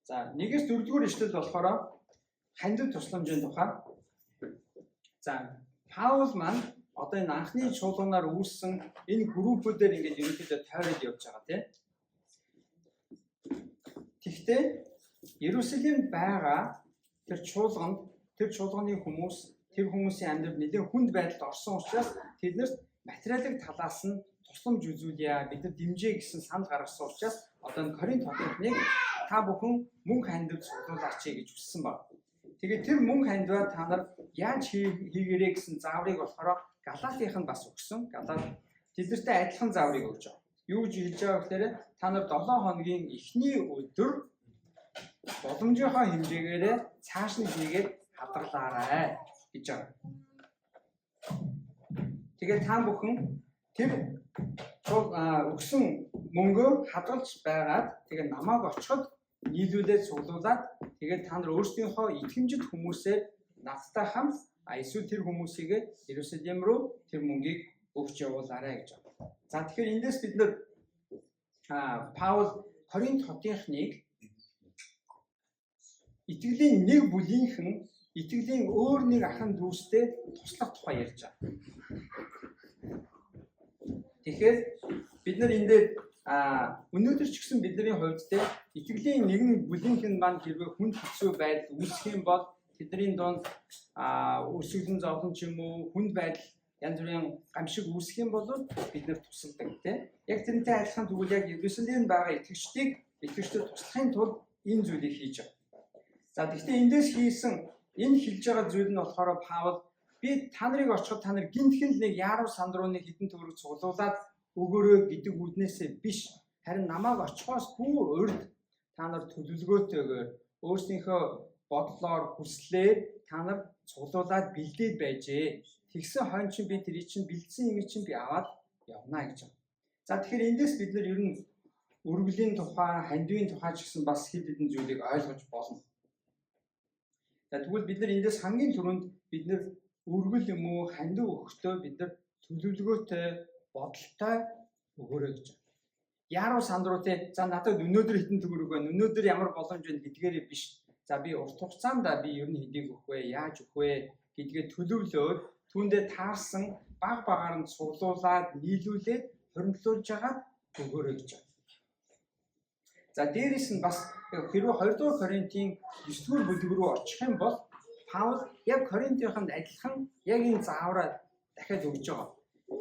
За 1-4 дугаар ишлэл болохоор хандив тусламжийн тухай. За Паул маань одоо энэ анхны чуулганаар үүссэн энэ группүүдээр ингээд ерөнхийдөө тойроод явж байгаа тийм. Тэгэхдээ Иерусалимд байгаа тэр чуулганы хүмүүс тэр хүмүүсийн амьдрал нэлээд хүнд байдалд орсон учраас тэднэрт материалын талаас нь тусламж үзүүлье, бид нар дэмжээ гэсэн санал гаргасан учраас одоо энэ Коринт хотныг та бүхэн мөнгө хандивд цуглуулаач гэж хүссэн баг. Тэгээд тэр мөнгө хандиваа та нар яаж хийгээрэй гэсэн зааврыг болохоор Галатийнх нь бас өгсөн. Галат тэднэртэй адилхан зааврыг өгж байгаа. Юу гэж хэлж байгаа гэхээр та нар 7 хоногийн эхний өдөр боломжийнхоо хэмжээгээр цааш нь хийгээд хадгалаарай гэж байгаа. Тэгээд та бүхэн тэр өгсөн мөнгөө хадгалж байгаад тэгээд намайг очиход нийлүүлээд цуглуулад тэгээд та нар өөрсдийнхөө итгэмжит хүмүүсээр надтай хамт эсвэл тэр хүмүүсийг Иерусалим руу тэр мөнгийг өгч явуулаарай гэж байна. За тэгэхээр эндээс бид нар Паул Коринт хотынхныг итгэлийн нэг бүлийнхэн итгэлийн өөр нэг ахын дүүстэй туслах тухай ярьж байгаа. Тэгэхээр бид нар эндээ өнөөдөр ч гэсэн бидний хувьд те итгэлийн нэгэн бүлийнхэн маань хэрвээ хүнд хэцүү байдал үүсэх юм бол тэдний донд өсөглөн зовлон ч юм уу хүнд байдал янз бүрийн гамшиг үүсэх юм бол бид нэр тусалдаг тийм. Яг тэрнтэй адилхан тэгвэл яг Иерусалимд байгаа итгэгчдүүд туслахын тулд энэ зүйлийг хийж байгаа. За гэхдээ эндээс хийсэн энэ хэлж байгаа зүйл нь болохоор Паул би та нарыг очиход та нар гинтгэн л нэг яруу сандруу нэг хідэн төгрөг цуглуулад өгөөрэй гэдэг үднээсээ биш харин намайг очихоос бүр урд та нар төлөвлөгөөтэйгээр өөрсдийнхөө бодлоор хүслээр та нар цуглуулад бэлдээд байжээ. Тэгсэн хойно чинь би тэрий чинь бэлдсэн юм чинь би аваад явна гэж байна. За тэгэхээр эндээс бид нар ер нь өргөлийн тухай, хандивын тухай ч гэсэн бас хэд хэдэн зүйлийг ойлгож болно. За тэгвэл бид нар эндээс хамгийн түрүүнд бид нар өргөл юм уу, хандив өгөхдөө бид нар төлөвлөгөөтэй, бодолтой өгөөрэй гэж байна. Яруу сандруутай за надад өнөөдөр хитэн төгрөг байна. Өнөөдөр ямар боломж байна гэдгээрээ биш. За би урт хугацаанд би ер нь хэдийг өгөх вэ, яаж өгөх вэ гэдгээ төлөвлөөд түүндээ таарсан баг багаар нь цуглуулад, нийлүүлээд хоригдлуулж хагаад өгөөрэй гэж байна. За дээрэс нь бас хэрвээ 2 дугаар Коринтын 9 дугаар бүлэг рүү очих юм бол Паул яг Коринтынханд адилхан яг энэ заавраа дахиад өгж байгаа.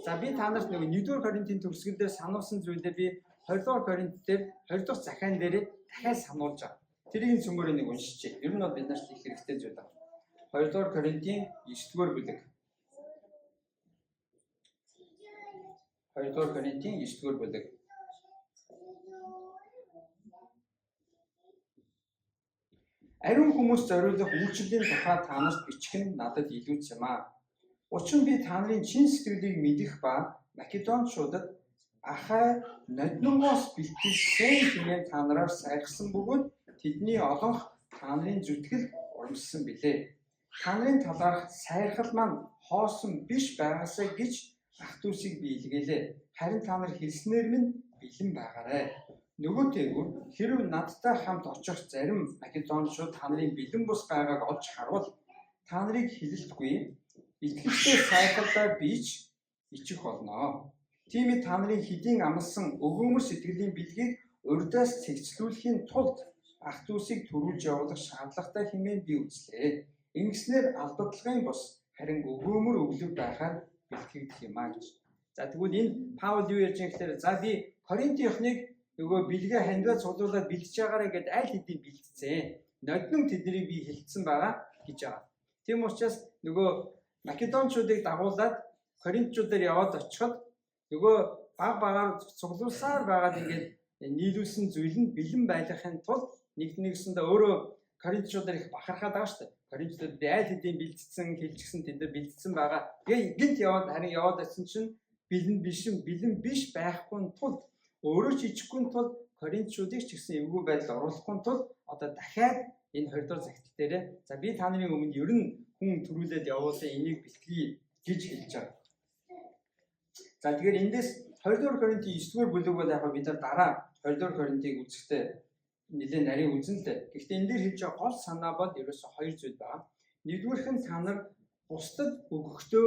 За би та нарт нэг 1 дугаар Коринтын төгсгөл дээр сануулсан зүйлээ би 2 дугаар Коринт дээр 2 дахь захиан дээр дахиад сануулж байгаа. Тэрийг цөмөрөө нэг уншчихъя. Ер нь бол бид нарт их хэрэгтэй зүйл байна. 2 дугаар Коринтын 9 дугаар бүлэг. 2 дугаар Коринтын 9 дугаар бүлэг. Ариун хүмүүс зориулах үйлчлэлийн тухай та нарт бичих нь надад илүүц юм аа. Учир нь би та нарын чин сэтгэлийг мэдэх ба Македончуудад Ахай ноднонгоос бэлтгэсэн хэмээн та нараар сайрсан бөгөөд тэдний олонх та нарын зүтгэл урамссан билээ. Та нарын талаарх сайрхал маань хоосон биш байгаасаа гэж ах дүүсийг би илгээлээ. Харин та нар хэлснээр минь бэлэн байгаарай. Нөгөөтэйгүр хэрв надтай хамт очих зарим Македончууд та нарын бэлэн бус байгааг олж харвал та нарыг хилэлтгүй итгэлтэй сайхалдаа бич ичих болно. Тиймээ та нарын хэдийн амлсан өгөөмөр сэтгэлийн бэлгийг урдаас цэгцлүүлэхийн тулд ах дүүсийг төрүүлж явуулах шаардлагатай хэмээн би үзлээ. Ингэснээр алдагдлагын бус харин өгөөмөр өглөг байхаар бэлтгэгдэх юм аа гэж. За тэгвэл энэ Паул юу ярьж байгаа гэхээр за би Коринтынхныг нөгөө бэлгээ хандиваа цуглуулад бэлдэж байгаарэ гэдээ аль хэдийн бэлдсэн. Ноднон тэднийг би хилцсэн байгаа гэж байгаа. Тийм учраас нөгөө Македончуудыг дагуулад Коринтчуудаар яваад очиход нөгөө баг багаар цуглуулсаар байгаад ингээд нийлүүлсэн зүйл нь бэлэн байлгахын тулд нэгсэндээ өөрөө Коринтчуудаар их бахархаад байгаа шүү дээ. Коринтчууд аль хэдийн бэлдсэн, хэлчихсэн тэд нар бэлдсэн байгаа. Тэгээ гинт яваад харин яваад очсон чинь бэлэн биш байхгүй тулд өөрөө ч ичихгүй тул Коринтчуудыг ч гэсэн эвгүй байдал оруулахгүй тул одоо дахиад энэ 2 дугаар загтал дээр за би та нарын өмнө ер нь хүн төрүүлээд явуулсан энийг бэлтгэе гэж хэлж байгаа. За тэгэхээр эндээс 2 дугаар Коринтын 9 дугаар бүлэг бол яг бид нар дараа 2 дугаар Коринтыг үзэхдээ нэлээд нарийн үзэнтэй. Гэхдээ энэ дээр хэлж байгаа гол санаа бол ерөөсөө хоёр зүйл байна. Нэгдүгээрх нь та нар бусдад өгөхдөө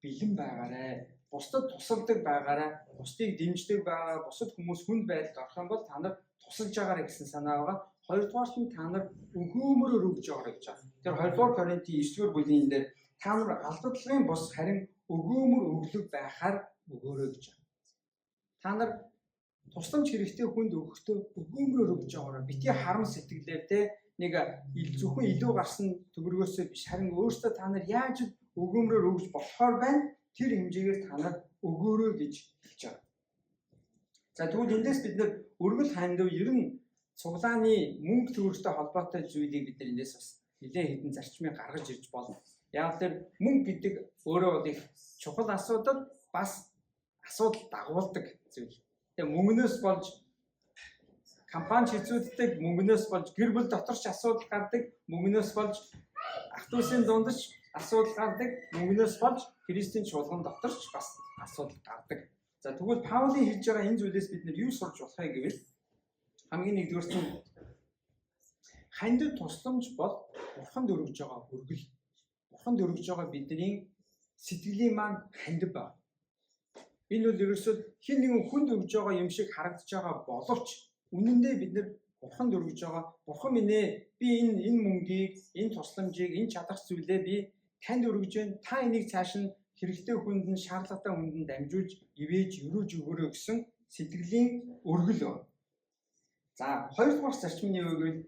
бэлэн байгаарай. Бусдад тусалдаг байгаарай. Бусдыг дэмждэг байгаарай. Бусад хүмүүс хүнд байдалд орох юм бол та нар тусалж байгаарай гэсэн санаа байгаа. Хоёрдугаарт нь та нар өгөөмөрөөр өгж байгаарай гэж байна. Тэр 2-р Коринтын 9-р бүлгийн дээр та нар алдагдлын бус харин өгөөмөр өглөг байхаар өгөөрэй гэж байна. Та нар тусламж хэрэгтэй хүнд өгөхдөө өгөөмөрөөр өгж байгаарай. Бити харам сэтгэлээр те нэг зөвхөн илүү гарсан төгрөгөөсөө биш харин өөртөө та нар яаж өгөөмөрөөр өгж болохоор байна. Тэр хэмжээгээр та нар өгөөрэй гэж хэлж байгаа. За тэгвэл эндээс бид нэр өргөл хандив ер нь цуглааны мөнгө төгрөгтэй холбоотой зүйлийг бид эндээс бас нэлээд хэдэн зарчмыг гаргаж ирж болно. Яг тэр мөнгө гэдэг өөрөө бол их чухал асуудал бас асуудал дагуулдаг зүйл. Тэгээ мөнгнөөс болж компани хийцүүддэг, мөнгнөөс болж гэр бүл дотор ч асуудал гардаг, мөнгнөөс болж ах дүүсийн дунд ч асуудал гардаг, мөнгнөөс болж Христийн чуулган дотор ч бас асуудал гардаг. За тэгвэл Паулийн хэлж байгаа энэ зүйлээс бид нэр юу сурч болох вэ гэвэл хамгийн нэгдүгээрт нь хандив тусламж бол Бурханд өргөж байгаа өргөл. Бурханд өргөж байгаа бидний сэтгэлийн маань хандив байна. Энэ бол ерөөсөө хин нэгэн хүнд өгж байгаа юм шиг харагдаж байгаа боловч үнэндээ бид нэр Бурханд өргөж байгаа. Бурхан минь ээ би энэ мөнгийг, энэ тусламжийг, энэ чадах зүйлээ би танд өргөж байна. Та энийг цааш нь хэрэгтэй хүнд нь шаардлагатай хүнд нь дамжуулж ивэж өрөөж өгөөрэй гэсэн сэтгэлийн өргөл байна. За хоёрдугаар зарчим нь юу гэвэл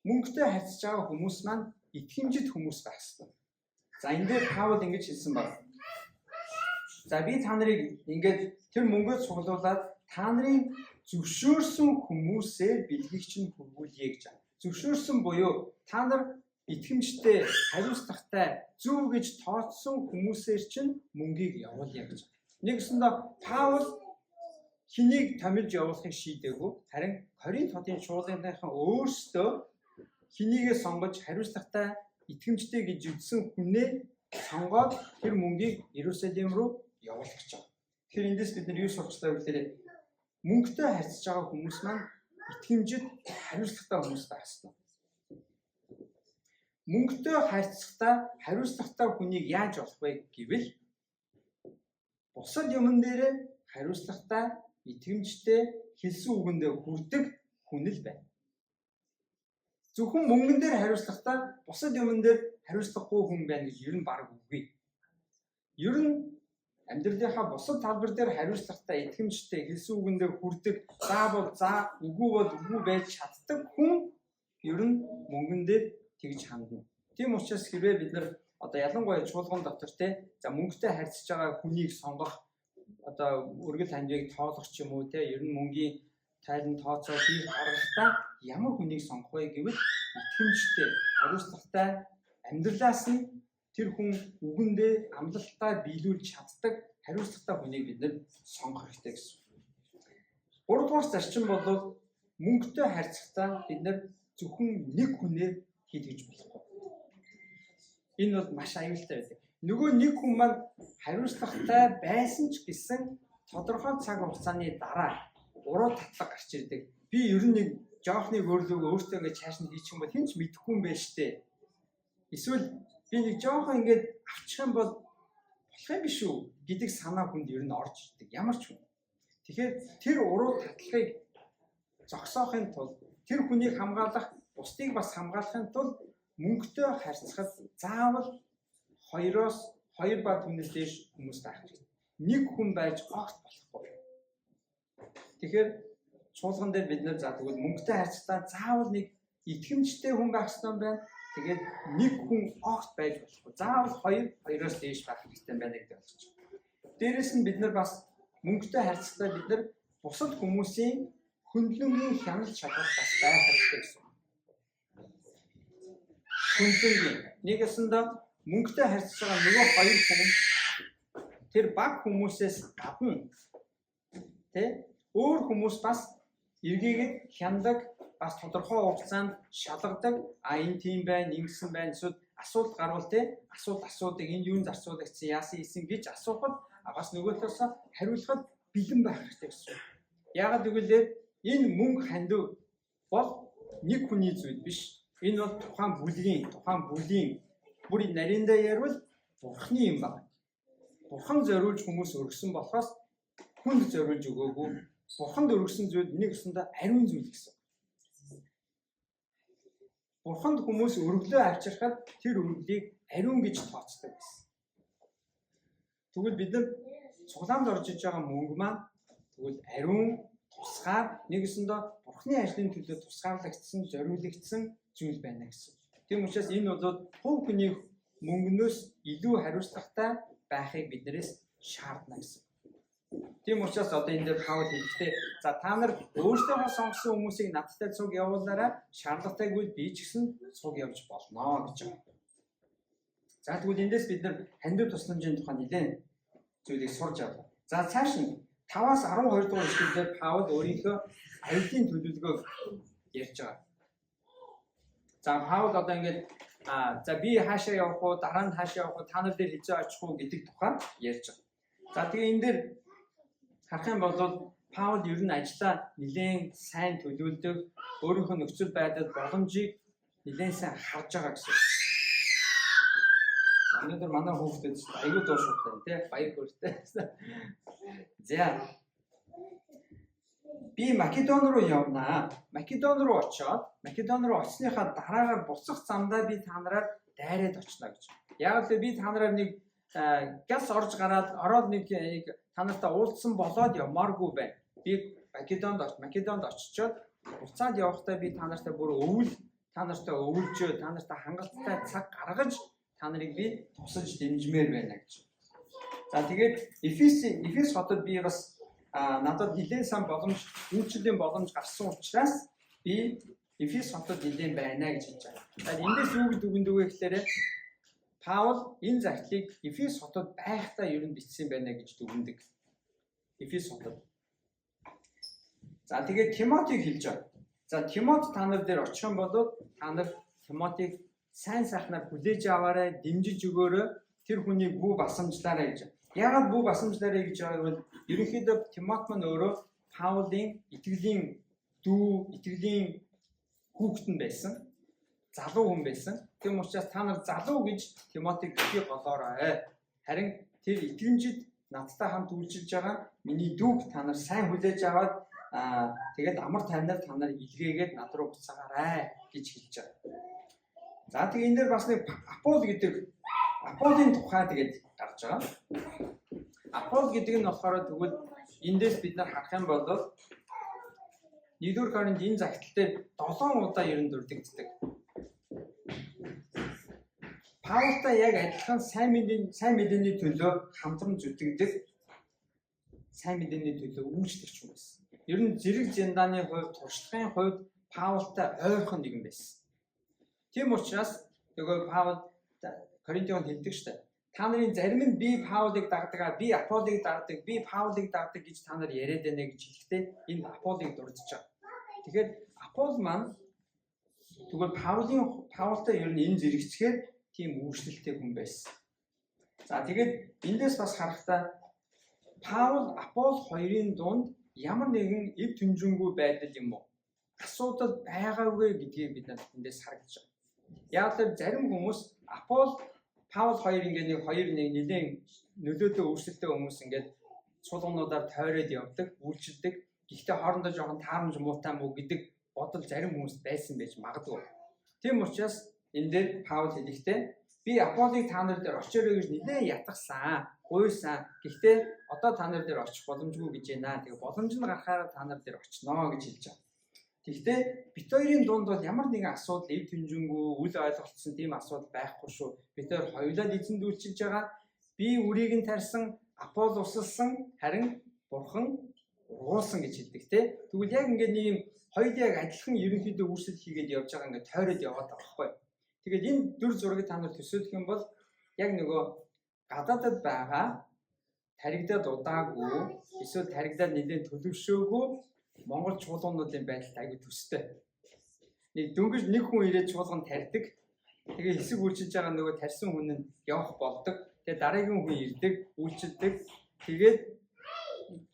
мөнгөтэй харьцаж байгаа хүмүүс маань итгэмжит хүмүүс байх ёстой. За энэ дээр Паул ингэж хэлсэн байна. За би та нарыг ингээд тэр мөнгөд цуглуулад та нарын зөвшөөрсөн хүмүүсээр бэлгэгч нь хүргүүлье гэж байна. Зөвшөөрсөн буюу та нар итгэмжтэй, хариуцлагатай, зөв гэж тооцсон хүмүүсээр чинь мөнгийг явуулъя гэж. Нэгсэндээ Паул хэнийг томилж явуулахыг шийдээгүй. Харин Коринт хотын чуулганыхан өөрсдөө хэнийгээ сонгож хариуцлагатай, итгэмжтэй гэж үзсэн хүнээ сонгоод тэр мөнгийг Иерусалим руу явуулах гэж байна. Тэгэхээр эндээс бид нар юу сурчлаа гэхээр мөнгөтэй харьцаж байгаа хүмүүс маань итгэмжид хариуцлагатай хүмүүс байх ёстой. Мөнгөтэй харьцахдаа хариуцлагатай хүнийг яаж олох вэ гэвэл бусад юмн дээр хариуцлагатай, итгэмжтэй, хэлсэн үгэндээ хүрдэг хүн л байна. Зөвхөн мөнгөн дээр хариуцлагатай, бусад юмн дээр хариуцлагагүй хүн байна гэж ер нь баг үгүй. Ер нь амьдралынхаа бусад талбар дээр хариуцлагатай, итгэмжтэй, хэлсэн үгэндээ хүрдэг, за бол за, үгүй бол үгүй байж чаддаг хүн ер нь мөнгөн дээр тэгж хандна. Тийм учраас хэрвээ бид нар одоо ялангуяа чуулган дотор те за мөнгөтэй харьцаж байгаа хүнийг сонгох одоо өргөл хандивыг тоолох ч юм уу те ер нь мөнгийн тайлан тооцоо хийх аргатай ямар хүнийг сонгох вэ гэвэл итгэмжтэй, хариуцлагатай амьдралаас нь тэр хүн үгэндээ амлалтаа биелүүлж чаддаг хариуцлагатай хүнийг бид нэр сонгох хэрэгтэй гэсэн. Гуравдугаар зарчим бол мөнгөтэй харьцахдаа бид нэр зөвхөн нэг хүнээр хийлгэж болохгүй. Энэ бол маш аюултай байдаг. Нөгөө нэг хүн маань хариуцлагатай байсан ч гэсэн тодорхой цаг хугацааны дараа уруу татлаг гарч ирдэг. Би ер нь нэг жоохныг өөртөө ингэж цааш нь хийчих юм бол хэн ч мэдэхгүй юм байна штэ. Эсвэл би нэг жоохон ингэж авчих юм бол болох юм биш үү гэдэг санаа хүнд ер нь орж ирдэг. Ямар ч хүн. Тэгэхээр тэр уруу татлагыг зогсоохын тулд тэр хүнийг хамгаалах, бусдыг бас хамгаалахын тулд мөнгөтэй харьцахад заавал хоёр ба түүнээс дээш хүмүүс байх хэрэгтэй. Нэг хүн байж огт болохгүй. Тэгэхээр чуулган дээр бид нэр за тэгвэл мөнгөтэй харьцахдаа заавал нэг итгэмжтэй хүн байх ёстой юм байна. Тэгээд нэг хүн огт байж болохгүй. Заавал хоёроос дээш байх хэрэгтэй байна гэдэг болчих. Дээрээс нь бид нар бас мөнгөтэй харьцахдаа бид нар бусад хүмүүсийн хөндлөнгийн хяналт шалгалт бас байх хэрэгтэй гэсэн. Хөндлөнгийн нэгэсэндээ мөнгөтэй харьцаж байгаа нөгөө хоёр хүн тэр баг хүмүүсээс гадна тэ өөр хүмүүс бас эргээгээд хяндаг бас тодорхой хугацаанд шалгадаг энэ тийм байна ингэсэн байна эсвэл асуулт гарвал тэ асуудаг энэ юунд зарцуулагдсан яасан ийсэн гэж асуухад бас нөгөө талаас хариулахад бэлэн байх хэрэгтэй гэсэн. Яагаад гэвэл Энэ мөнгө хандив бол нэг хүний зүйл биш. Энэ бол тухайн бүлийн бүр нариндаа ярил Бурхны юм байна. Бурхан зориулж хүмүүс өргөсөн болохоос хүнд зориулж өгөөгүй. Бурханд өргөсөн зүйл нэг өсөндөө ариун зүйл гэсэн. Бурханд хүмүүс өргөлөө авчирхад тэр өргөлийг ариун гэж тооцдог гэсэн. Тэгвэл бид нар цуглаанд орж иж байгаа мөнгө маань тэгвэл ариун тусгаар нэг өсөндөө Бурхны ажлын төлөө тусгаарлагдсан, зориулагдсан зүйл байна гэсэн. Тийм учраас энэ бол хувь хүний мөнгнөөс илүү хариуцлагатай байхыг биднээс шаардна гэсэн. Тийм учраас одоо энэ дээр Паул хэлдэг. За та нар өөрсдөө сонгосон хүмүүсийг надтай цуг явуулаарай. Шаардлагатайгүй би ч гэсэн цуг явж болно гэж байна. За тэгвэл эндээс бид нар хандив тусламжийн тухай нэлээд зүйлийг сурч авлаа. За цааш нь 5-аас 12 дугаар эшлэлээр Паул өөрийнхөө аялын төлөвлөгөөг ярьж байгаа. За Паул одоо ингэж за би хаашаа явах уу, дараа нь хаашаа явах уу, та нар дээр хизээ очих уу гэдэг тухай ярьж байгаа. За тэгээ энэ дээр харах юм бол Паул ер нь ажлаа нэлээд сайн төлөвлөдөг, өөрийнхөө нөхцөл байдал боломжийг нэлээд сайн харж байгаа гэсэн. Өнөөдөр манай хүүхдэд аягүй дууштай тий баяр хүртэй. За би Македон руу явнаа. Македон руу очиод Македон руу очсныхаа дараагаар буцах замдаа би та нараар дайраад очно гэж. Яг л би та нараар нэг газ орж гараад ороод нэг та нартай уулзсан болоод явмааргүй байна. Би Македонд очичоод буцаад явахдаа би та нартай бүр та нартай өвөлжөө, та нартай хангалттай цаг гаргаж та нарыг би тусалж дэмжмээр байна гэж. За тэгээд Эфес хотод би бас надад нэлээд сан боломж, үйлчлэлийн боломж гарсан учраас би Эфес хотод нэлээд байна гэж хэлж байгаа. За эндээс юу гэдэг үгэн дүүгээ гэхээр Паул энэ загтлыг Эфес хотод байхдаа ер нь бичсэн байна гэж дүгнэдэг. Эфес хотод. За тэгээд Тимотиг хэлж байгаа. За Тимот та нар дээр очих юм бол та нар Тимотиг сайн сайхнаар хүлээж аваарай, дэмжиж өгөөрэй. Тэр хүнийг бүх басамжлаарай гэж. Яагаад бүх басамжлаарай гэж байгаа вэ? Ерөнхийдөө Тимот маань өөрөө Паулын итгэлийн дүү, итгэлийн хүүхдэн байсан. Залуу хүн байсан. Тийм учраас та нар залуу гэж Тимотиг бити голоорой. Харин тэр итгэмжид надтай хамт үйлчилж байгаа миний дүүг та нар сайн хүлээж аваад тэгээд амар тайвнаар та нар илгээгээд над руу буцаагаарай гэж хэлж байгаа. За тэгээ энэ дээр бас нэг Апол гэдэг Аполын тухай тэгээд гарч байгаа. Апол гэдэг нь болохоор тэгвэл эндээс бид нар харах юм бол 1-р Коринт энэ загтал дээр 7 удаа ер нь дурддагддаг. Паултай яг адилхан сайн мэдээний төлөө хамтран зүтгэдэг, сайн мэдээний төлөө үйлчлэгч хүн байсан. Ер нь зэрэг зэндааны хувьд, туршлагын хувьд Паултай ойрхон нэгэн байсан. Тийм учраас нөгөө Паул Коринтинд хэлдэг шүү дээ. Та нарын зарим нь би Паулыг дагдаг, би Аполыг дагдаг, би Паулыг дагдаг гэж та нар яриад байна гэж хэлэхдээ энэ Аполыг дурдж байгаа. Тэгэхээр Апол маань тэгвэл Паултай ер нь энэ зэрэгцгээр тийм үйлчлэлтэй хүн байсан. За тэгээд эндээс бас харахтаа Паул, Апол хоёрын дунд ямар нэгэн эв түнжингүй байдал юм уу? Асуудал байгаагүй гэдгийг бид эндээс харагдаж байна. Яг л зарим хүмүүс Паул хоёр нэг нэлээд нөлөөтэй өөрчлөлттэй хүмүүс ингээд суулгануудаар тойроод явдаг, үйлчилдэг. Гэхдээ хоорондоо жоохон таарамж муутай мүү гэдэг бодол зарим хүмүүс байсан байж магадгүй. Тийм учраас энэ дээр Паул хэлэхдээ би Аполыг та нар дээр очиорой гэж нэлээд ятгсан, гуйсан. Гэхдээ одоо та нар дээр очих боломжгүй гэж байна. Тэгээ боломж нь гарахаар та нар дээр очино гэж хэлж байгаа. Тэгэхдээ бит хоёрын дунд бол ямар нэгэн асуудал эв тэнжингүй үл ойлголцсон тийм асуудал байхгүй шүү. Бид хоёр хоёулаа эзэнд үйлчилж байгаа. Би үрийг нь тарьсан, Апол усалсан, харин Бурхан уруулсан гэж хэлдэг те. Тэгвэл яг ингээд нэг юм хоёул яг адилхан ерөнхийдөө үйлчлэл хийгээд явж байгаа ингээд тойроод яваад байгаа байхгүй. Тэгээд энэ дүр зургийг та нар төсөөлөх юм бол яг нөгөө гадаадад байгаа таригдаад удаагүй эсвэл таригдаад нэлээд төлөвшөөгүй Монгол чуулгануудын байдалд аягүй төстэй. Нэг дөнгөж нэг хүн ирээд чуулган тарьдаг. Тэгээ хэсэг үйлчилж байгаа нөгөө тарьсан хүн нь явах болдог. Тэгээ дараагийн хүн ирдэг, үйлчилдэг. Тэгээд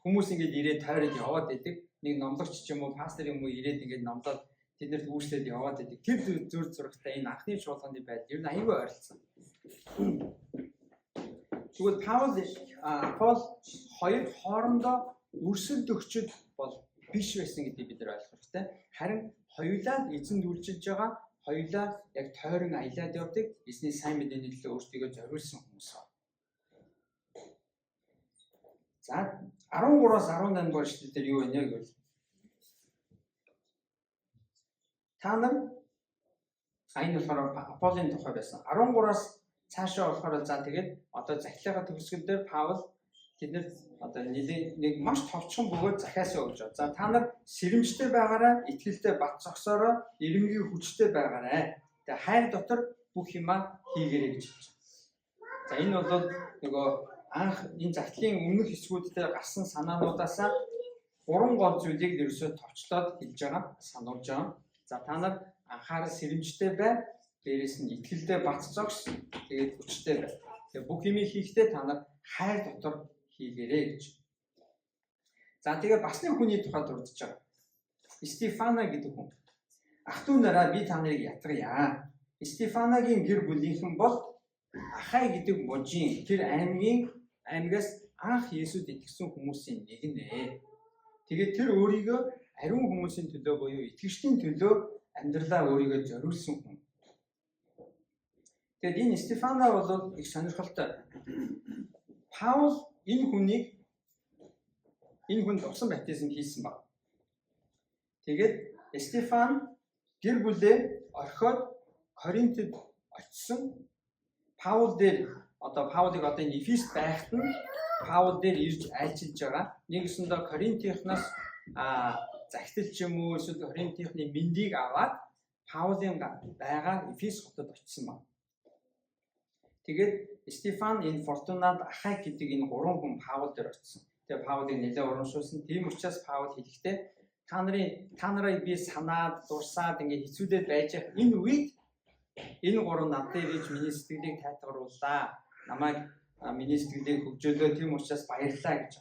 хүмүүс ингэж ирээд тойроод яваад байдаг. нэг номлогч ч юм уу пастор юм уу ирээд ингээд номлоод тэднэрт үүслээд яваад байдаг. Тэр зүр зурагтай энэ анхны чуулганы байдал ер нь аюулгүй ойрлцсон. Тэгвэл Паул хоёр хоорондоо өрсөлд өгчөд бол биш байсан гэдгийг бид нар ойлгох хэрэгтэй. Харин хоёулаа эзэнд үйлчилж байгаа, хоёулаа яг тойрон аялаад явдаг, эзний сайн мэдээний төлөө өөрсдийгөө зориулсан хүмүүс байна. За 13-аас 18 дугаар эшлэлдэр юу вэ гэвэл та нар энэ болохоор Аполлын тухай байсан. 13-аас цаашаа болохоор за тэгээд одоо захилагаа төгсгөл дээр Паул тэднэр одоо нэг маш товчхон бөгөөд захиасаа өгч байгаа. За та нар сэрэмжтэй байгаарай, итгэлтэй бат зогсоорой, ирэмгийн хүчтэй байгаарай. Тэгээ хайр дотор бүх юмаа хийгээрэй гэж хэлж байна. За энэ бол нөгөө анх энэ захидлын өмнөх хэсгүүдээр гарсан санаануудаасаа 3 гол зүйлийг ерөөсөө товчлоод хэлж байгаа, сануулж байгаа. За та нар анхаарал сэрэмжтэй бай, дээрээс нь итгэлтэй бат зогс, тэгээд хүчтэй бай. Тэгээ бүх юмыг хийхдээ та нар хайр дотор хийгээрэй гэж. За тэгээ бас нэг хүний тухай дурдж байгаа. Стефана гэдэг хүн. Ах トゥ нараа би та нарыг ятгая. Стефанагийн гэр бүлийнхэн бол Ахай гэдэг мужийн тэр аймгаас анх Есүд итгэсэн хүмүүсийн нэг нэ. Тэгээд тэр өөрийгөө ариун хүмүүсийн төлөө буюу итгэгчдийн төлөө амьдралаа өөрийгөө зориулсан хүн. Тэгээд энэ Стефана бол их сонирхолтой. Паул энэ хүнд усан баптизм хийсэн баг. Тэгээд Стефан гэр бүлээ орхиод Коринтод очсон. Паулыг одоо энэ Эфест байхад нь Паул дээр ирж айлчилж байгаа. Нэгсэндээ Коринтынхнаас захидалч юм уу эсвэл Коринтынхны мэндийг аваад Паулын байгаа Эфес хотод очсон байна. Тэгээд Стефан энэ Фортунад Ахай гэдэг энэ 3 хүн Паул дээр очсон. Тэгээд Паулыг нэлээд урамшуулсан. Тийм учраас Паул хэлэхдээ та нарыг би санаад дурсаад ингээ хэцүүдээд байж энэ үед энэ 3 над дээр иж миний сэтгэлийг тайтгарууллаа. Намайг миний сэтгэлийг хөгжөөлөө, тийм учраас баярлалаа гэж.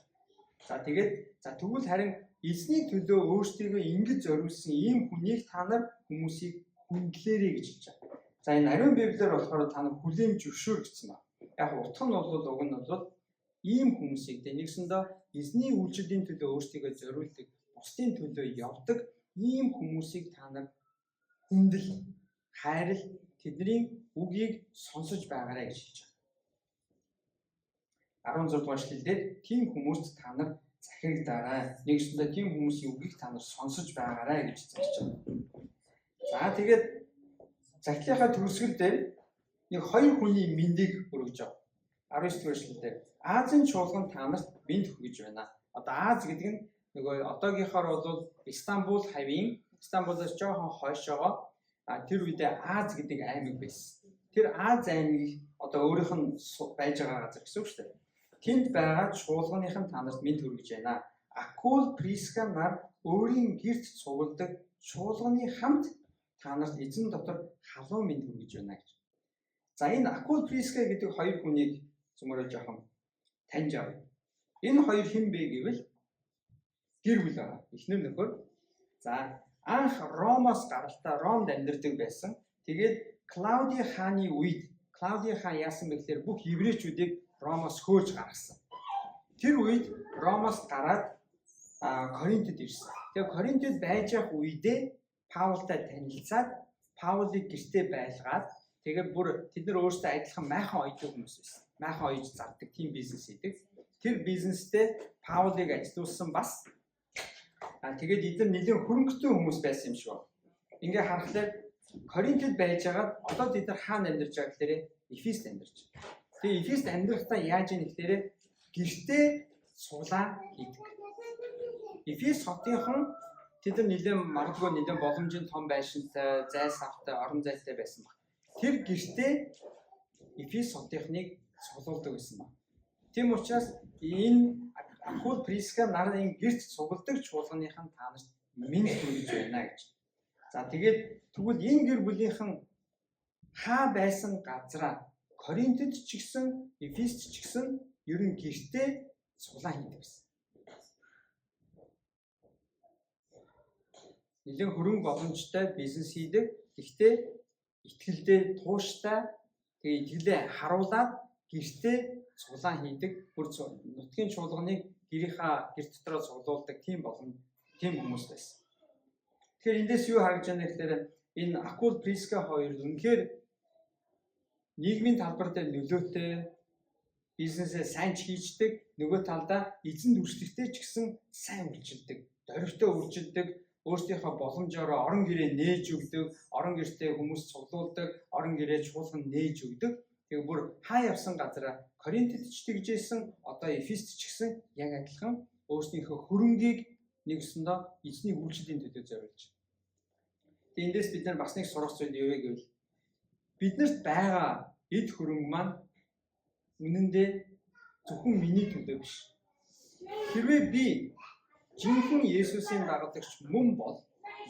За тэгээд тэгвэл харин эзний төлөө өөрсдийгөө ингэж зориулсан ийм хүнийг та нар хүмүүсийг хүндлээрэй гэж хэлж байгаа. За энэ ариун библиэр болохоор та нар хүлээн зөвшөөр гэсэн байна. Яг утга нь уг нь бол ийм хүмүүсийг нэгсэндээ эзний үйлчлэлийн төлөө өөрсдийгөө зориулдаг, бусдын төлөө явдаг ийм хүмүүсийг та нар хүндэл, хайрл, тэдний үгийг сонсож байгаарай гэж хэлж байгаа. 16 дугаар эшлэлдэр тийм хүмүүст та нар захирагдаарай. Нэгсэндээ тийм хүмүүсийн үгийг та нар сонсож байгаарай гэж зааж байгаа. За тэгээд захидлынхаа төгсгөл дээр нэг 2 хүний мэндийг өргөж байгаа. 19 дугаар эшлэлдэр Азийн чуулган та нарт мэнд хүргэж байна. Одоо Аз гэдэг нь нөгөө одоогийнхоор бол Истанбул хавийн Истанбулаас жоохон хойшоогоо тэр үедээ Аз гэдэг аймаг байсан. Тэр Аз аймгийг одоо өөрийнх нь байж байгаа газар гэсэн үг шүү дээ. Тэнд байгаа чуулганыхан та нарт мэнд хүргэж байна. Акул, Приска нар өөрийн гэрт цугладаг чуулганы хамт та нарт эзэн дотор халуун мэнд хүргэж байна гэж. За энэ Акул, Приска гэдэг 2 хүнийг зөвмөрөө жоохон таньж авъя. Энэ 2 хэн бэ гэвэл гэр бүл байгаа. Эхнэр нөхөр. За анх Ромоос гаралтаа Ромд амьдардаг байсан. Тэгээд Клауди хааны үед Клауди хаан яасан бэ гэхээр бүх еврейчүүдийг Ромоос хөөж гаргасан. Тэр үед Ромоос гараад Коринтод ирсэн. Тэгээд Коринтод байж явах үедээ Паултай танилцаад Паулыг гэртээ байлгаад тэгээд бүр тэд нар өөрсдөө адилхан майхан ойдог хүмүүс байсан. Майхан ойж зардаг тийм бизнес хийдэг. Тэр бизнестэй Паулыг ажилуулсан бас тэгээд эдгээр нэлээд хөрөнгөтэй хүмүүс байсан юм шиг байна. Ингээ харахад Коринтод байж байгаад одоо тэд нар хаана амьдарч байгаа гэхээр Эфест амьдарч байгаа. Тэгээ Эфест амьдрахтаа яаж ийм гэхээр гэртээ суулаа хийдэг. Эфес хотынхон тэд нар нэлээд магадгүй нэлээд боломжийн том байшинтай, зайс автай, орон зайтай байсан баг. Тэр гэртээ Эфес хотынхныг суулуулдаг байсан баг. Тийм учраас энэ Акул, Приска нарын гэрт цугладаг чуулганыхан та нарт мэнд хүргэж байна гэж. За тэгээд тэгвэл энэ гэр бүлийнхэн хаа байсан газраа Коринтод ч гэсэн Эфест ч гэсэн ер нь гэртээ сулаа хийдэг гэсэн. нэлээд хөрөнгө боломжтой бизнес хийдэг. Гэхдээ итгэлдээ тууштай тэгээ итгэлээ харуулад гэртээ цуглаан хийдэг. Бүр нутгийн чуулганыг гэр дотроо цуглуулдаг тийм хүмүүс байсан. Тэгэхээр эндээс юу харагдж байна гэхээр энэ Акул Приска хоёр үнэхээр нийгмийн талбар дээр нөлөөтэй бизнесээ сайн хийждэг, нөгөө талдаа эзэн дүрслэгтэй ч гэсэн сайн үйлчилдэг, дөрвтэй үйлчилдэг, өөрсдийнхөө боломжоор орон гэрээ нээж өгдөг, орон гэртээ хүмүүс цуглуулдаг, орон гэрээ чуулган нээж өгдөг. Тэгээ бүр хаа явсан газараа Коринтод ч тэгжсэн, одоо Эфест ч гэсэн яг адилхан өөрсдийнхөө хөрөнгийг нэгсэндээ эзний үйлчлэлийн төлөө зориулж. Тэгээ эндээс бид нар бас нэг сурах зүйл юу вэ гэвэл биднэрт байгаа эд хөрөнгө маань үнэндээ зөвхөн миний төлөө биш. Хэрвээ би жинхэнэ Есүсийн дагагч мөн бол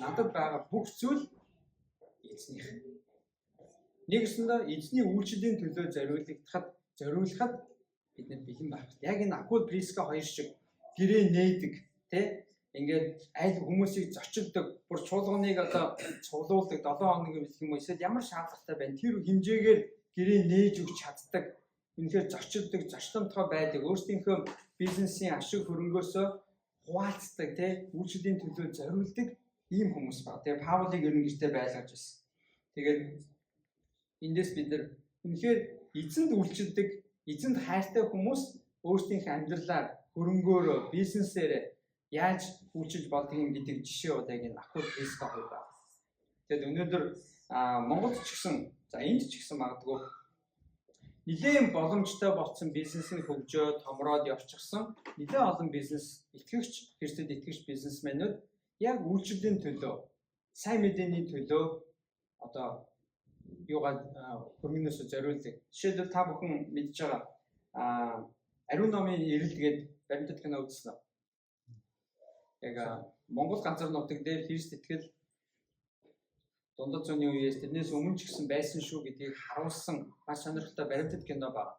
надад байгаа бүх зүйл эзнийх. Нэгсэндээ эзний үйлчлэлийн төлөө зориулахад бид нар бэлэн байх. Яг энэ Акул Приска хоёр шиг гэрээ нээдэг, тэ ингээд аль хүмүүсийг зочилдог, бүр чуулганыг одоо цуглуулдаг 7 хоног гэх юм уу, эсвэл ямар шаардлагатай байна. Тэр хэмжээгээр гэрээ нээж өгч чаддаг. Үнэхээр зочилдог, зочломтгой байдаг. Өөрсдийнхөө бизнесийн ашиг хөрөнгөөсөө хуваалцдаг, тэ үйлчлэлийн төлөө зориулдаг ийм хүмүүс байна. Тэгээ Паулыг ер нь гэртээ байлгаж байсан. Тэгээд эндээс бид нар үнэхээр эзэнд үйлчилдэг, эзэнд хайртай хүмүүс өөрсдийнхөө амьдралаар, хөрөнгөөрөө, бизнесээрээ яаж үйлчилж болдгийг гэдэг жишээ удаа энэ Акул Приска хоёр байна. Тэгээд өнөөдөр Монголд ч гэсэн, за энд ч гэсэн магадгүй нэлээд боломжтой болсон бизнесийн хөгжөөд, томроод явчихсан нэлээд олон бизнес итгэгч, Христэд итгэгч бизнесмэнүүд яг үйлчлэлийн төлөө, сайн мэдээний төлөө одоо юугаад хөрөнгнөөсөө зориулдаг. Жишээлбэл та бүхэн мэдж байгаа ариун номын эрэл гээд баримтат кино үзсэн үү? Яг Монгол газар нутаг дээр Христ итгэл дундад зууны үеэс тэрнээс өмнө ч гэсэн байсан шүү гэдгийг харуулсан маш сонирхолтой баримтат кино байна.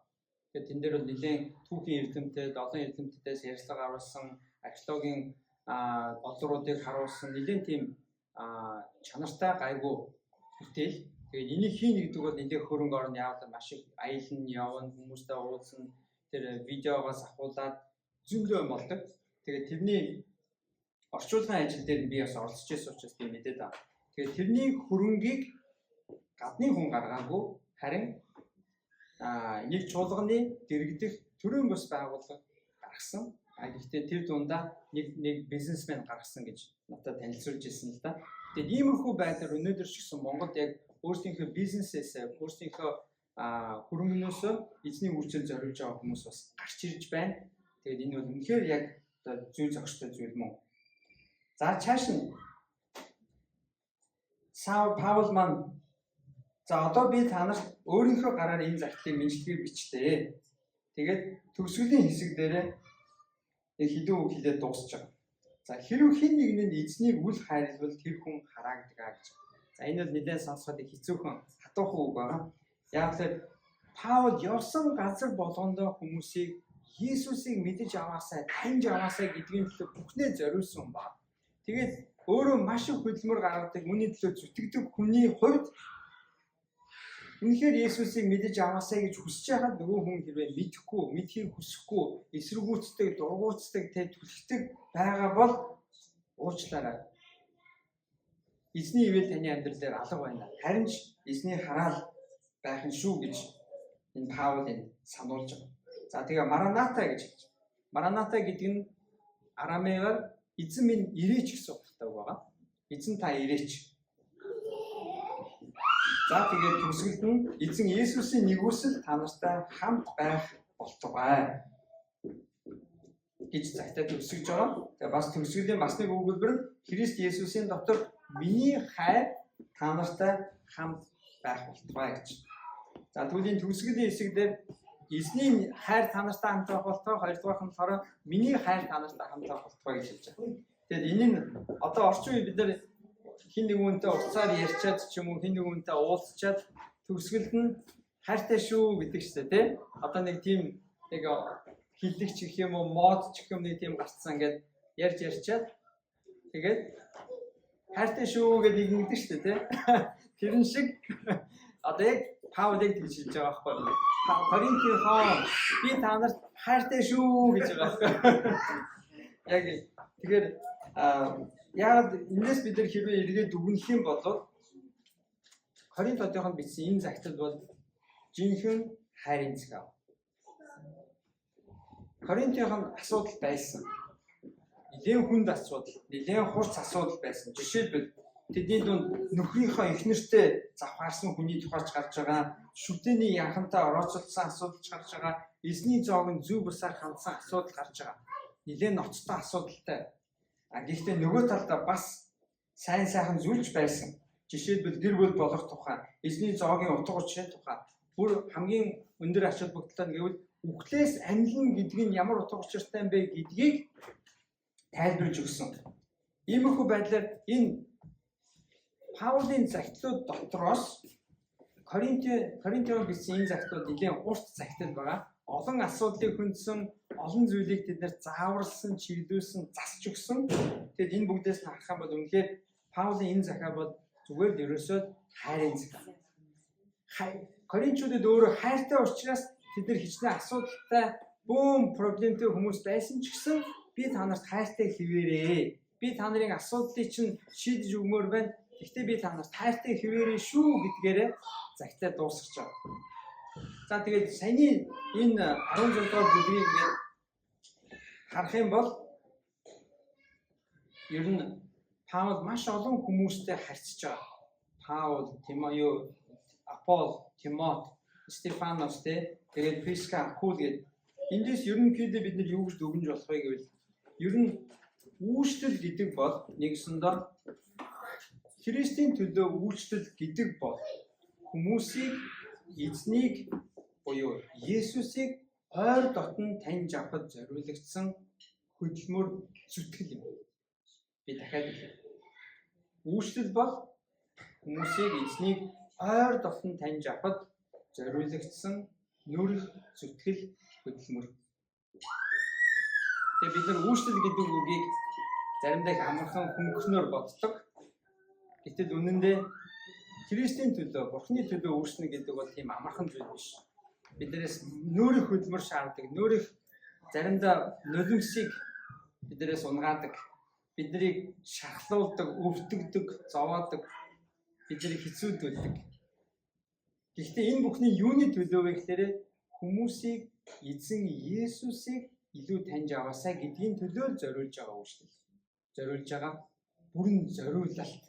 Тэгээд тэн дээр бол нэлээд түүхийн эрдэмтэд, олон эрдэмтдээс ярьцлага харуулсан, археологийн олдруудыг харуулсан нэлээд тийм чанартай гайгүй бүтээл. Тэгээд энийг хийнэ гэдэг бол нэлээд хөрөнгө оруулалт яваад маш их аялна, явна, хүмүүстэй уулзна, тэр видеогоос ахуулаад зөндөө юм болдог. Тэгээд тэрний орчуулгын ажил дээр би бас оролцож байсан учраас би мэдээд байна. Тэгээд тэрний хөрөнгийг гадны хүн гаргаагүй, харин нэг чуулганы дэргэдэх төрийн бус байгууллага гаргасан. Гэхдээ тэр дундаа нэг бизнесмен гаргасан гэж надад танилцуулж ирсэн л да. Тэгээд иймэрхүү байдлаар өнөөдөр ч гэсэн Монголд яг өөрсдийнхөө бизнесээсээ, өөрсдийнхөө хөрөнгнөөсөө эзний үйлчлэл зориулж байгаа хүмүүс бас гарч ирж байна. Тэгээд энэ бол үнэхээр яг зүй зохистой зүйл мөн. За цааш нь Паул маань за одоо би та нарт өөрийнхөө гараар энэ загтлыг мэдлэгийг бичтээ. Тэгээд төгсгөлийн хэсэг дээрээ хэдэн үг хэлээд дуусч байгаа. За хэрв хэн нэгний эзнийг үл хайрлбал тэр хүн хараагдаг гэж. За энэ бол нэлээд сонсоход хэцүүхэн хатуухан үг байна. Яг л Паул явсан газар болгондоо хүмүүсийг Есүсийг мэдэж аваасай, таньж аваасай гэдгийн төлөө бүхнээ зориулсан ба. Тэгээд өөрөө маш их хөдөлмөр гаргадаг, үүний төлөө зүтгэдэг хүний хувьд үнэхээр Есүсийг мэдэж аваасай гэж хүсэж байхад нөгөө хүн хэрвээ мэдэхгүй, мэдхийг хүсэхгүй, эсэргүүцдэг, дургуутдаг, түлхдэг байгаа бол уучлаарай. Эзний ивэл таны амьдрал дээр алга байна. Харин ч эзний хараал байх нь шүү гэж энэ Паул энэ сануулж байгаа. За тэгээ Мараната гэж хэлж байна. Мараната гэдэг нь арамегаар эзэн минь ирээч гэсэн утгатай байгаа. Эзэн та ирээч. За тэгээд төгсгөлд нь эзэн Есүсийн нэгүсэл та нартай хамт байх болтугай гэж загтаа төгсгөж байгаа. Тэгээ бас төгсгөлийн бас нэг өгүүлбэр нь Христ Есүсийн дотор миний хайр та нартай хамт байх болтугай гэж. За түүний төгсгөлийн хэсэгдээ эзний хайр та нартай хамт байх болтугай, хоёрдугаар нь болохоор миний хайр та нартай хамт байх болтугай гэж хэлж байгаа. Тэгэхээр энэ нь одоо орчин үеийн бид нар хин нэг үнтэй уцаар ярьчаад ч юм уу хин нэг үнтэй уулзчаад төгсгөлд нь хайртай шүү гэдэг чтэй тий. Одоо нэг тийм нэг хилдэгч гэх юм уу мод ч гэх юм нэг тийм гарцсан ингээд ярьчаад тэгээд хайртай шүү гэдэг ингэдэг шүү дээ, тий. Тэрэн шиг одоо яг Паулыг тэгж хэлж байгаа байхгүй. Коринтын хаан би та нарт хайртай шүү гэж байгаа. Яг тэгэхээр яг энэс бид нар хэрвээ эргээд дүгнэх юм бол Коринт хотынд бичсэн энэ загтал бол жинхэнэ хайрын цаг. Коринтын асуудал байсан. Нэлээд хүнд асуудал, нэлээд хурц асуудал байсан. Жишээлбэл тэдний дунд нөхрийнхөө их нэртэй завхаарсан хүний тухайч гарч байгаа, шүтээний янхантай орооцолсон асуудал гарч байгаа, эзний зоог нь зөв бусаар хандсан асуудал гарч байгаа. Нэлээд ноцтой асуудалтай. Гэхдээ нөгөө талдаа бас сайн сайхан зүйлж байсан. Жишээлбэл гэр бүл болох тухай, эзний зоогийн утга учирын тухай, бүр хамгийн өндөр ач холбогдолтой гэвэл үхлээс амьлна гэдэг нь ямар утга учиртай юм бэ гэдгийг тайлбарж өгсөн. Иймэрхүү байдлаар энэ Паулийн загтлууд дотроос Коринтын бичсэн энэ загтлууд нэлийн урт загтал байгаа. Олон асуудлыг хөндсөн, олон зүйлийг тэд нэр зааварлсан, чиглүүлсэн, засч өгсөн. Тэгэд энэ бүгдээс нь харах юм бол үнэхээр Паулийн энэ захаа бол зүгээр л ерөөсөө хайрын захаа. Коринтчуудад өөрөө хайртай учраас тэд нар хичнээн асуудалтай, бүүн проблемтэй хүмүүс байсан ч гэсэн би та нарт хайртай хэвээрээ. Би та нарын асуудлыг чинь шийдэж өгмөр байна. Гэхдээ би та нарт хайртай хэвээрээ шүү гэдгээрээ загтаа дуусгаж байгаа. За тэгээд саяны энэ 16 дугаар бүлгийг харах юм бол ер нь Паул маш олон хүмүүстэй харьцаж байгаа. Паул, Тимоё, Апол, Тимот, Стефанос тэгээд Пришка, Акул гэдэг. Эндээс ерөнхийдөө бид нар юу гэж дүгнэж болох вэ гэвэл ер нь үйлчлэл гэдэг бол нэгсэндээ Христийн төлөө үйлчлэл гэдэг бол хүмүүсийг эзнийг буюу Есүсийг ойр дотн таньж авахд зориулагдсан хөдөлмөр зүтгэл юм. Би дахиад хэлье. Үйлчлэл бол хүмүүсийг эзнийг ойр дотн таньж авахд зориулагдсан нүрх зүтгэл хөдөлмөр. Тэгээ бид нар үйлчлэл гэдэг үгийг заримдаа их амархан хөнгөнөөр боддог. Гэтэл үнэндээ Христийн төлөө, Бурхны төлөө үйлчлэнэ гэдэг бол тийм амархан зүйл биш. Биднээс нүрх хөдөлмөр шаарддаг, нүрх заримдаа нулимсыг биднээс унгаадаг, биднийг шахлуулдаг, өвдөгдөг, зовоодог, биднийг хэцүүдүүлдэг. Гэхдээ энэ бүхний юуны төлөө вэ гэхээр хүмүүсийг эзэн Есүсийг илүү таньж аваасаа гэдгийн төлөө зориулж байгаа үйлчлэл. Зориулж байгаа бүрэн зориулалт,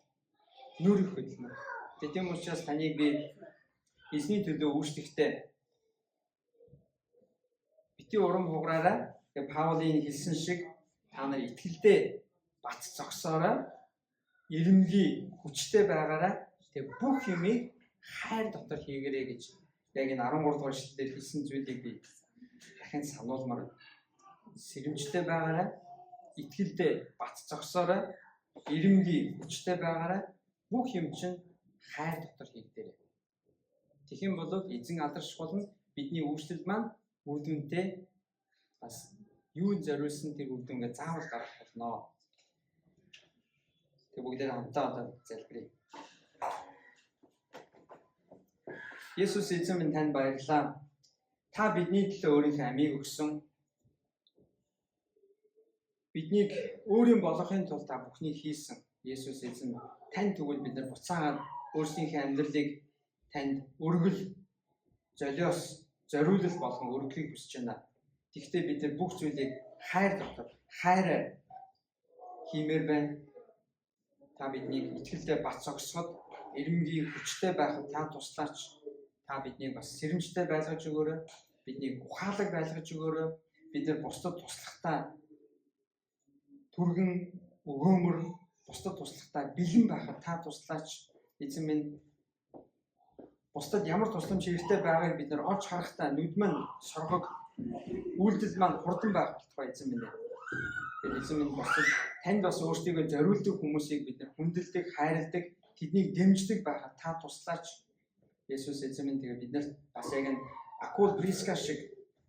нүрх хөдөлмөр. Тийм учраас таныг би эзний төлөө үйлчлэхдээ бити урам хугараараа Паулийн хэлсэн шиг та нар итгэлдээ бат зогсоорой, эрэмлий хүчтэй байгаараа бүх юмыг хайр дотор хийгэрэй гэж яг энэ 13 дугаар эшлэлээр хэлсэн зүйлийг би дахин сануулмаар. Сэрэмжтэй байгаараа, итгэлдээ бат зогсоорой, эрэмлий хүчтэй байгаараа бүх юм чинь хайр дотор хийгдээрэй. Тэгэх юм бол эзэн алдарших болно. Бидний үйлчлэл маань үр дүнтэй бас юунд зориулсан тэр үр дүнгээ заавал гаргах болно. Тэг бүгдээ хамтаа залбирая. Есүс эзэн минь танд баярлалаа. Та бидний төлөө өөрийнхөө амийг өгсөн. Биднийг өөрийн болгохын тулд та бүхнийг хийсэн. Есүс эзэн тань тэгвэл бид нар буцаагаад өөрсдийнхээ амьдралыг танд өргөл, золиос, зориулал болгон өргөхийг хүсэж байна. Тэгэхдээ бид нар бүх зүйлийг хайр дотор, хайраар хиймээр байна. Та биднийг итгэлдээ бат зогсоход, эрэмгий хүчтэй байхад та туслаач. Та биднийг бас сэрэмжтэй байлгаж өгөөрэй. Биднийг ухаалаг байлгаж өгөөрэй. Бид нар бусдад туслахтаа түргэн өгөөмөр, бусдад туслахтаа бэлэн байхад та туслаач. Эзэн минь бусдад ямар тусламж хэрэгтэй байгааг бид нар олж харахтаа нүд маань соргог, үйлдэл маань хурдан байх болтугай эзэн минь. Тэгэхээр эзэн минь бусдад танд бас өөрсдийгөө зориулдаг хүмүүсийг бид нар хүндэлдэг, хайрладаг, тэднийг дэмждэг байхад та туслаач. Есүс эзэн минь тэгээ бид нар бас яг энэ Акул Пришка шиг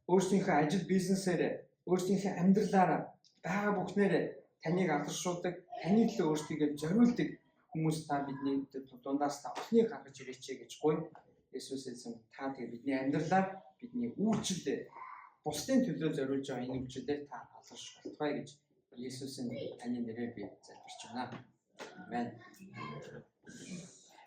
өөрсдийнхөө ажил бизнесээр, өөрсдийнхөө амьдралаараа байгаа бүхнээрээ таныг алдаршуулдаг, таны төлөө өөрсдийгөө зориулдаг хүмүүс та бидний дундаас та охиныг гаргаж ирээч гэж гуй. Есүс эзэн та тэгээ бидний амьдралаар бидний үйлчлэлээр бусдын төлөө зориулж байгаа энэ үйлчлэлээр та алгаж болтугай гэж Есүсийн таны нэрээр би залбирч байна. Амен.